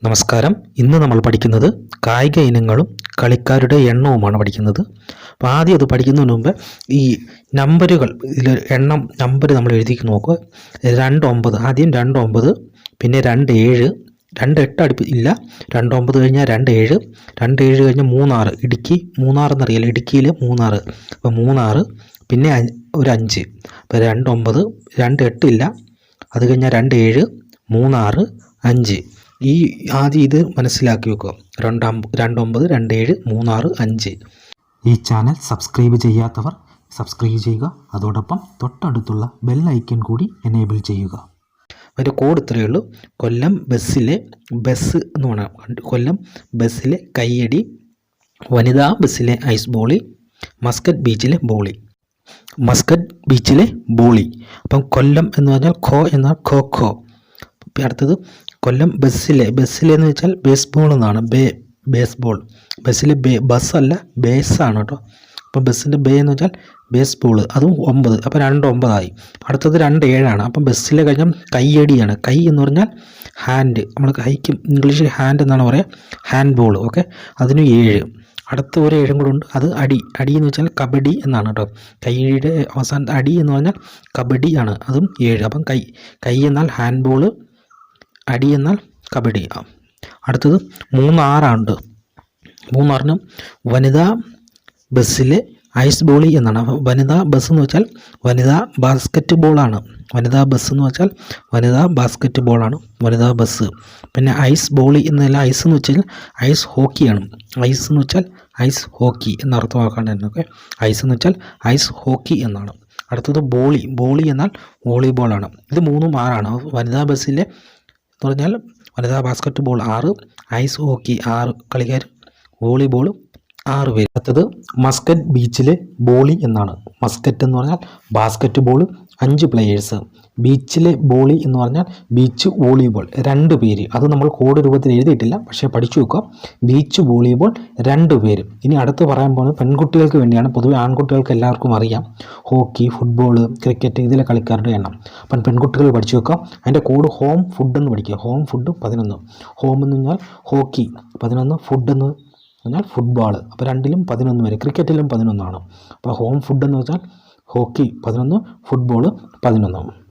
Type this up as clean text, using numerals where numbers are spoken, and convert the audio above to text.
നമസ്കാരം. ഇന്ന് നമ്മൾ പഠിക്കുന്നത് കായിക ഇനങ്ങളും കളിക്കാരുടെ എണ്ണവുമാണ് പഠിക്കുന്നത്. അപ്പോൾ ആദ്യം അത് പഠിക്കുന്നതിന് മുമ്പ് ഈ നമ്പറുകൾ ഇതിൽ നമ്പർ നമ്മൾ എഴുതി നോക്കുക. 29 ആദ്യം 29, പിന്നെ 27, 28 ഇല്ല, 29 കഴിഞ്ഞാൽ 27, 27 കഴിഞ്ഞാൽ 36, ഇടുക്കി മൂന്നാർ എന്നറിയില്ല, ഇടുക്കിയിൽ മൂന്നാർ, അപ്പോൾ മൂന്നാർ, പിന്നെ ഒരു 5, അപ്പോൾ 29, 28 ഇല്ല, അത് കഴിഞ്ഞാൽ 27, 36, 5. ഈ ആദ്യം ഇത് മനസ്സിലാക്കി വെക്കുക. 29, 27, 36, 5. ഈ ചാനൽ സബ്സ്ക്രൈബ് ചെയ്യാത്തവർ സബ്സ്ക്രൈബ് ചെയ്യുക. അതോടൊപ്പം തൊട്ടടുത്തുള്ള ബെൽ ഐക്കൺ കൂടി എനേബിൾ ചെയ്യുക. അതിൻ്റെ കോഡ് ഇത്രയേ ഉള്ളൂ. കൊല്ലം ബസ് എന്ന് പറഞ്ഞാൽ കൊല്ലം ബസ്സിലെ കയ്യടി, വനിതാ ബസ്സിലെ ഐസ് ബോളി, മസ്കറ്റ് ബീച്ചിലെ ബോളി. അപ്പം കൊല്ലം എന്ന് പറഞ്ഞാൽ ഖോ എന്നാൽ ഖോ. അടുത്തത് കൊല്ലം ബസ്സിലെ എന്ന് വെച്ചാൽ ബേസ്ബോൾ എന്നാണ്. ബേസ്ബോൾ ബസ്സിലെ ബസ്സല്ല, ബേസാണ് കേട്ടോ. അപ്പം ബസ്സിൻ്റെ എന്ന് വെച്ചാൽ ബേസ്ബോൾ, അതും 9, അപ്പോൾ 2-9 അടുത്തത് 2-7. അപ്പം ബസ്സിലെ കഴിഞ്ഞാൽ കയ്യടിയാണ്. കൈ എന്ന് പറഞ്ഞാൽ ഹാൻഡ്, നമ്മൾ കൈക്ക് ഇംഗ്ലീഷിൽ ഹാൻഡ് എന്നാണ് പറയുക, ഹാൻഡ് ബോൾ. ഓക്കെ, അതിന് 7. അടുത്ത ഒരു 7 കൂടെ ഉണ്ട്, അത് അടി എന്ന് വെച്ചാൽ കബഡി എന്നാണ് കേട്ടോ. കൈയുടെ അവസാനത്തെ അടി എന്ന് പറഞ്ഞാൽ കബഡി ആണ്, അതും 7. അപ്പം കൈ എന്നാൽ ഹാൻഡ് ബോൾ, അടി എന്നാൽ കബഡി. അടുത്തത് 3-6 3-6 വനിതാ ബസ്സിലെ ഐസ് ബോളി എന്നാണ്. വനിതാ ബസ് എന്ന് വെച്ചാൽ വനിതാ ബാസ്ക്കറ്റ് ബോളാണ്. വനിതാ ബാസ്ക്കറ്റ് ബോളാണ് വനിതാ ബസ്. പിന്നെ ഐസ് ബോളി എന്നല്ല, ഐസ് എന്ന് വെച്ചാൽ ഐസ് ഹോക്കിയാണ്. ഐസ് എന്ന് വെച്ചാൽ ഐസ് ഹോക്കി എന്നർത്ഥമാക്കാണ്ട്. ഓക്കെ, ഐസ് എന്ന് വെച്ചാൽ ഐസ് ഹോക്കി എന്നാണ്. അടുത്തത് ബോളി എന്നാൽ വോളിബോളാണ്. ഇത് 3-6. വനിതാ ബസ്സിലെ എന്ന് പറഞ്ഞാൽ വനിതാ ബാസ്ക്കറ്റ് ബോൾ 6, ഐസ് ഹോക്കി 6 കളിക്കാർ, വോളിബോൾ 6 പേര്. അടുത്തത് മസ്കറ്റ് ബീച്ചിലെ ബോളി എന്നാണ്. മസ്കറ്റ് എന്ന് പറഞ്ഞാൽ ബാസ്ക്കറ്റ് ബോൾ 5 പ്ലെയേഴ്സ്, ബീച്ചിലെ ബോളി എന്ന് പറഞ്ഞാൽ ബീച്ച് വോളിബോൾ 2 പേര്. അത് നമ്മൾ കോഡ് രൂപത്തിൽ എഴുതിയിട്ടില്ല, പക്ഷേ പഠിച്ചു വെക്കുക. ബീച്ച് വോളിബോൾ 2 പേര്. ഇനി അടുത്ത് പറയാൻ പോകുന്നത് പെൺകുട്ടികൾക്ക് വേണ്ടിയാണ്. പൊതുവെ ആൺകുട്ടികൾക്ക് എല്ലാവർക്കും അറിയാം, ഹോക്കി, ഫുട്ബോൾ, ക്രിക്കറ്റ്, ഇതിലെ കളിക്കാരുടെ എണ്ണം. അപ്പം പെൺകുട്ടികൾ പഠിച്ചു വെക്കുക. അതിൻ്റെ കോഡ് ഹോം ഫുഡ് എന്ന് പഠിക്കുക. Home food 11. ഹോം എന്ന് പറഞ്ഞാൽ ഹോക്കി 11, ഫുഡ് എന്ന് പറഞ്ഞാൽ ഫുട്ബോൾ. അപ്പോൾ 2ലും 11 വരെ. ക്രിക്കറ്റിലും 11 ആണ്. അപ്പോൾ ഹോം ഫുഡ് എന്ന് വെച്ചാൽ ഹോക്കി 11, ഫുട്ബോൾ 11.